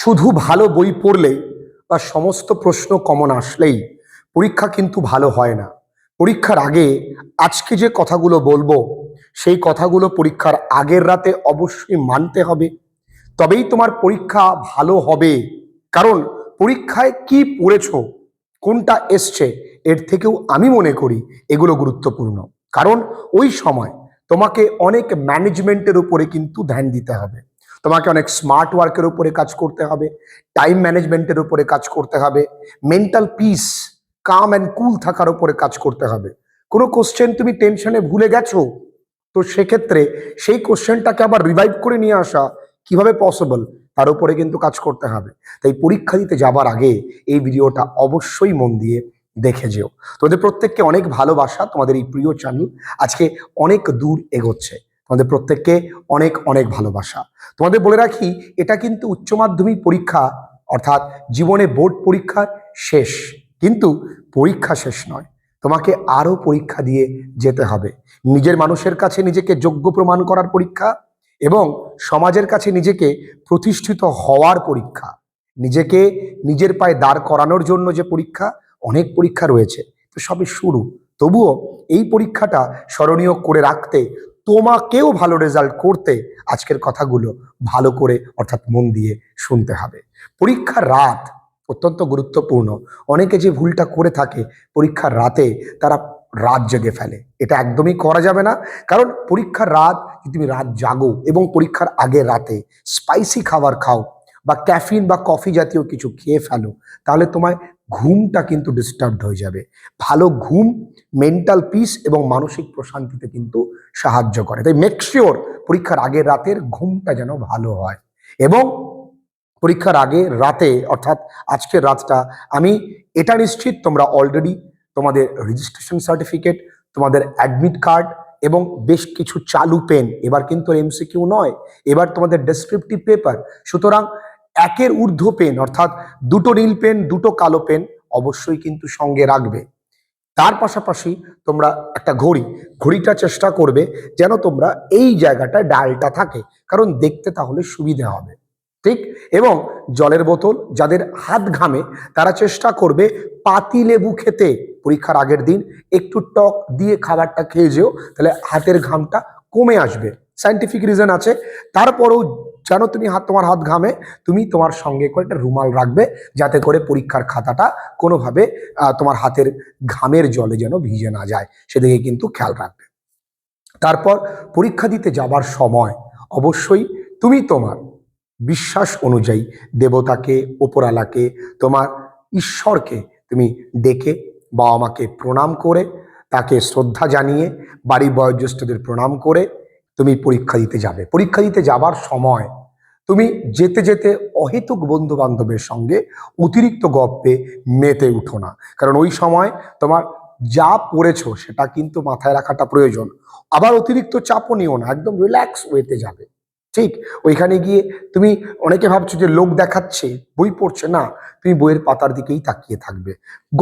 শুধু ভালো বই পড়লে বা সমস্ত প্রশ্ন কমন আসলেই পরীক্ষা কিন্তু ভালো হয় না। পরীক্ষার আগে আজকে যে কথাগুলো বলবো সেই কথাগুলো পরীক্ষার আগের রাতে অবশ্যই মানতে হবে, তবেই তোমার পরীক্ষা ভালো হবে। কারণ পরীক্ষায় কি পড়েছো, কোনটা এসছে, এর থেকেও আমি মনে করি এগুলো গুরুত্বপূর্ণ। কারণ ওই সময় তোমাকে অনেক ম্যানেজমেন্টের উপরে কিন্তু ধ্যান দিতে হবে, তোমাকে অনেক স্মার্ট ওয়ার্কের উপরে কাজ করতে হবে, টাইম ম্যানেজমেন্টের উপরে কাজ করতে হবে, mental peace, calm and cool থাকার উপরে কাজ করতে হবে। কোনো কোশ্চেন তুমি টেনশনে ভুলে গেছো, তো সেক্ষেত্রে সেই কোশ্চেনটাকে আবার রিভাইভ করে নিয়ে আসা কিভাবে পসিবল, তার উপরে কিন্তু কাজ করতে হবে। তাই পরীক্ষা দিতে যাবার আগে এই ভিডিওটা অবশ্যই মন দিয়ে দেখে যেও। তোমাদের প্রত্যেককে অনেক ভালোবাসা, তোমাদের এই প্রিয় চ্যানেল আজকে অনেক দূর এগোচ্ছে। তোমাদের প্রত্যেককে অনেক অনেক ভালোবাসা। তোমাদের বলে রাখি, এটা কিন্তু উচ্চ মাধ্যমিক পরীক্ষা, অর্থাৎ জীবনে বোর্ড পরীক্ষা শেষ, কিন্তু পরীক্ষা শেষ নয়। তোমাকে আরো পরীক্ষা দিয়ে যেতে হবে। নিজের মানুষের কাছে নিজেকে যোগ্য প্রমাণ করার পরীক্ষা এবং সমাজের কাছে নিজেকে প্রতিষ্ঠিত হওয়ার পরীক্ষা, নিজেকে নিজের পায়ে দাঁড় করানোর জন্য যে পরীক্ষা, অনেক পরীক্ষা রয়েছে। তো সবে শুরু, তবুও এই পরীক্ষাটা স্মরণীয় করে রাখতে, তোমাকেও ভালো রেজাল্ট করতে আজকের কথাগুলো ভালো করে অর্থাৎ মন দিয়ে শুনতে হবে। পরীক্ষার রাত অত্যন্ত গুরুত্বপূর্ণ। অনেকে যে ভুলটা করে থাকে, পরীক্ষার রাতে তারা রাত জেগে ফেলে। এটা একদমই করা যাবে না। কারণ পরীক্ষার রাত, যদি তুমি রাত জাগো এবং পরীক্ষার আগে রাতে স্পাইসি খাবার খাও বা ক্যাফিন বা কফি জাতীয় কিছু খেয়ে ফেলো, তাহলে তোমার ঘুমটা কিন্তু ডিস্টার্বড হয়ে যাবে। ভালো ঘুম মেন্টাল পিস এবং মানসিক প্রশান্তিতে কিন্তু সাহায্য করে। তাই মেক শিওর পরীক্ষার আগের রাতের ঘুমটা যেন ভালো হয়। এবং পরীক্ষার আগে রাতে অর্থাৎ আজকের রাতটা, আমি এটা নিশ্চিত তোমরা অলরেডি তোমাদের রেজিস্ট্রেশন সার্টিফিকেট, তোমাদের অ্যাডমিট কার্ড এবং বেশ কিছু চালু পেন, এবার কিন্তু এমসিকিউ নয়, এবার তোমাদের ডেসক্রিপটিভ পেপার, সুতরাং একের ঊর্ধ্ব পেন অর্থাৎ দুটো নীল পেন, দুটো কালো পেন অবশ্যই কিন্তু সঙ্গে রাখবে। তার পাশাপাশি তোমরা একটা ঘড়িটা চেষ্টা করবে যেন তোমরা এই জায়গাটায় ডায়ালটা থাকে, কারণ দেখতে তাহলে সুবিধা হবে। ঠিক। এবং জলের বোতল, যাদের হাত ঘামে তারা চেষ্টা করবে পাতি লেবু খেতে। পরীক্ষার আগের দিন একটু টক দিয়ে খাবারটা খেয়ে যেও, তাহলে হাতের ঘামটা কমে আসবে। সায়েন্টিফিক রিজন আছে। তারপরেও যেন তুমি তোমার হাত ঘামে, তুমি তোমার সঙ্গে করে একটা রুমাল রাখবে, যাতে করে পরীক্ষার খাতাটা কোনোভাবে তোমার হাতের ঘামের জলে যেন ভিজে না যায়, সেদিকে কিন্তু খেয়াল রাখবে। তারপর পরীক্ষা দিতে যাবার সময় অবশ্যই তুমি তোমার বিশ্বাস অনুযায়ী দেবতাকে, ওপরালাকে, তোমার ঈশ্বরকে তুমি ডেকে, বাবা মাকে প্রণাম করে, তাকে শ্রদ্ধা জানিয়ে, বাড়ির বয়োজ্যেষ্ঠদের প্রণাম করে তুমি পরীক্ষা দিতে যাবে। পরীক্ষা দিতে যাবার সময় তুমি যেতে যেতে অহেতুক বন্ধু বান্ধবের সঙ্গে অতিরিক্ত গপ্পে মেতে উঠো না। কারণ ওই সময় তোমার যা পড়েছো সেটা কিন্তু মাথায় রাখাটা প্রয়োজন। আবার অতিরিক্ত চাপও নিও না, একদম রিল্যাক্স ওয়েতে যাবে। ঠিক। ওইখানে গিয়ে তুমি, অনেকে ভাবছো যে লোক দেখাচ্ছে বই পড়ছে, না, তুমি বইয়ের পাতার দিকেই তাকিয়ে থাকবে।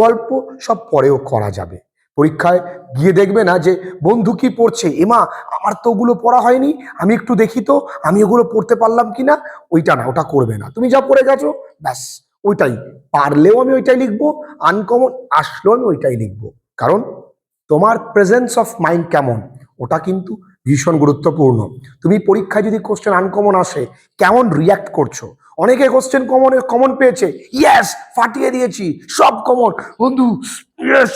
গল্প সব পরেও করা যাবে। পরীক্ষায় গিয়ে দেখবে না যে বন্ধু কি পড়ছে, এমা আমার তো ওগুলো পড়া হয়নি, আমি একটু দেখি তো আমি ওগুলো পড়তে পারলাম কিনা। ওইটা না, ওটা করবে না। তুমি যা পড়ে গেছো ব্যাস ওইটাই, পারলেও আমি ওইটাই লিখবো, আনকমন আসলেও আমি ওইটাই লিখবো। কারণ তোমার প্রেজেন্স অফ মাইন্ড কেমন, ওটা কিন্তু ভীষণ গুরুত্বপূর্ণ। তুমি পরীক্ষায় যদি কোশ্চেন আনকমন আসে, কেমন রিয়াক্ট করছো। অনেকে কোশ্চেন কমন পেয়েছে, ইয়েস ফাটিয়ে দিয়েছি, সব কমন বন্ধু,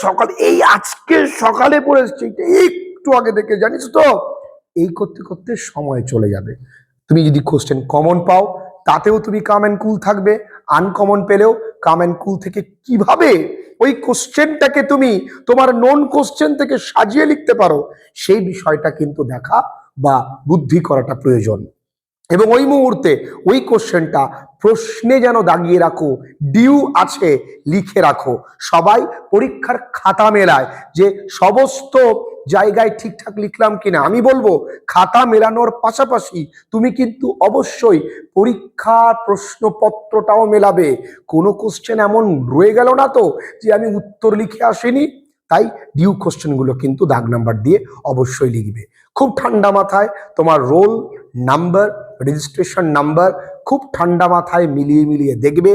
সকাল এই আজকে সকালে পড়ে এসছি, একটু আগে দেখে, জানিস তো। এই করতে করতে সময় চলে যাবে। তুমি যদি কোশ্চেন কমন পাও, তাতেও তুমি কাম অ্যান্ড কুল থাকবে। আনকমন পেলেও কাম অ্যান্ড কুল থেকে কিভাবে ওই কোশ্চেনটাকে তুমি তোমার নন কোশ্চেন থেকে সাজিয়ে লিখতে পারো, সেই বিষয়টা কিন্তু দেখা বা বুদ্ধি করাটা প্রয়োজন। এবং ওই মুহূর্তে ওই কোশ্চেনটা প্রশ্নে যেন দাগিয়ে রাখো, ডিউ আছে লিখে রাখো। সবাই পরীক্ষার খাতা মেলায় যে সমস্ত জায়গায় ঠিকঠাক লিখলাম কিনা। আমি বলবো খাতা মেলানোর পাশাপাশি তুমি কিন্তু অবশ্যই পরীক্ষার প্রশ্নপত্রটাও মেলাবে। কোনো কোশ্চেন এমন রয়ে গেল না তো যে আমি উত্তর লিখে আসিনি। তাই ডিউ কোশ্চেনগুলো কিন্তু দাগ নাম্বার দিয়ে অবশ্যই লিখবে। খুব ঠান্ডা মাথায় তোমার রোল নাম্বার, রেজিস্ট্রেশন নাম্বার, খুব ঠান্ডা মাথায় মিলিয়ে মিলিয়ে দেখবে,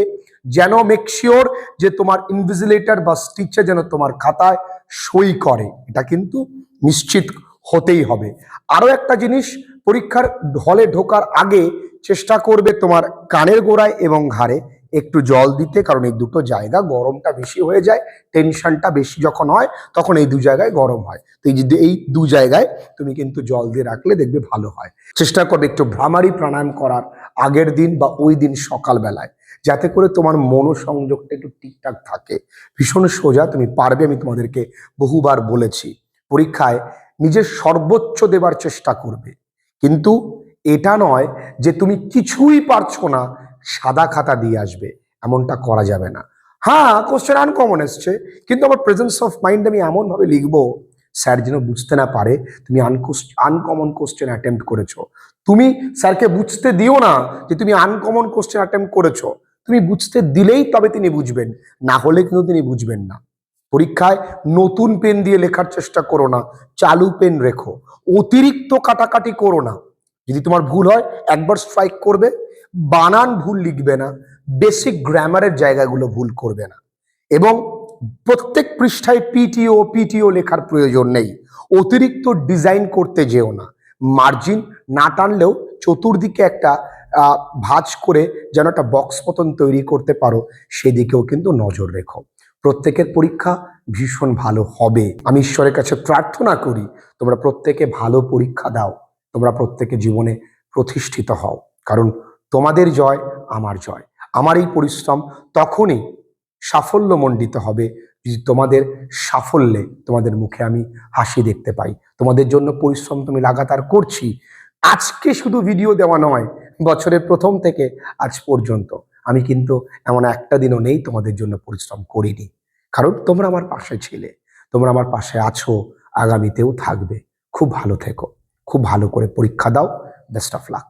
যেন মেক শিওর যে তোমার ইনভিজিলেটর বা টিচার যেন তোমার খাতায় সই করে, এটা কিন্তু নিশ্চিত হতেই হবে। আরো একটা জিনিস, পরীক্ষার হলে ঢোকার আগে চেষ্টা করবে তোমার কানের গোড়ায় এবং ঘাড়ে একটু জল দিতে, কারণ এই দুটো জায়গা গরমটা বেশি হয়ে যায়, টেনশনটা বেশি যখন হয় তখন এই দু জায়গায় গরম হয়। তো এই দু জায়গায় তুমি কিন্তু জল দিয়ে রাখলে দেখবে ভালো হয়। চেষ্টা করবে একটু ভ্রামারি প্রাণায়াম করার আগের দিন বা ওই দিন সকালবেলায়, যাতে করে তোমার মনোসংযোগটা একটু ঠিকঠাক থাকে। ভীষণ সোজা, তুমি পারবে, আমি তোমাদেরকে বহুবার বলেছি। পরীক্ষায় নিজের সর্বোচ্চ দেবার চেষ্টা করবে, কিন্তু এটা নয় যে তুমি কিছুই পারছো না সাদা খাতা দিয়ে আসবে, এমনটা করা যাবে না। হ্যাঁ, কোশ্চেন আনকমন এসছে, কিন্তু আমার প্রেজেন্স অফ মাইন্ড আমি এমন ভাবে লিখবো স্যার যেন বুঝতে না পারে তুমি আনকমন কোশ্চেন অ্যাটেম্প্ট করেছো। তুমি স্যারকে বুঝতে দিও না যে তুমি আনকমন কোশ্চেন অ্যাটেম্প্ট করেছো, তুমি বুঝতে দিলেই তবে তিনি বুঝবেন, না হলে কিন্তু তিনি বুঝবেন না। পরীক্ষায় নতুন পেন দিয়ে লেখার চেষ্টা করো না, চালু পেন রেখো। অতিরিক্ত কাটাকাটি করো না। যদি তোমার ভুল হয় একবার স্ট্রাইক করবে, বানান ভুল লিখবে না, বেসিক গ্রামারের জায়গাগুলো ভুল করবে না, এবং প্রত্যেক পৃষ্ঠায় পিটিও লেখার প্রয়োজন নেই। অতিরিক্ত ডিজাইন করতে যেও না। মার্জিন না টানলেও চতুর্দিকে একটা ভাঁজ করে যেন একটা বক্স মতন তৈরি করতে পারো, সেদিকেও কিন্তু নজর রেখো। প্রত্যেকের পরীক্ষা ভীষণ ভালো হবে। আমি ঈশ্বরের কাছে প্রার্থনা করি তোমরা প্রত্যেকে ভালো পরীক্ষা দাও, তোমরা প্রত্যেকে জীবনে প্রতিষ্ঠিত হও, কারণ তোমাদের জয় আমার জয়। আমার এই পরিশ্রম তখনই সাফল্যমণ্ডিত হবে যদি তোমাদের সাফল্যে তোমাদের মুখে আমি হাসি দেখতে পাই। তোমাদের জন্য পরিশ্রম তুমি লাগাতার করছি। আজকে শুধু ভিডিও দেওয়া নয়, বছরের প্রথম থেকে আজ পর্যন্ত আমি কিন্তু এমন একটা দিনও নেই তোমাদের জন্য পরিশ্রম করিনি, কারণ তোমরা আমার পাশে ছিলে, তোমরা আমার পাশে আছো, আগামীতেও থাকবে। খুব ভালো থেকো, খুব ভালো করে পরীক্ষা দাও। Best of luck.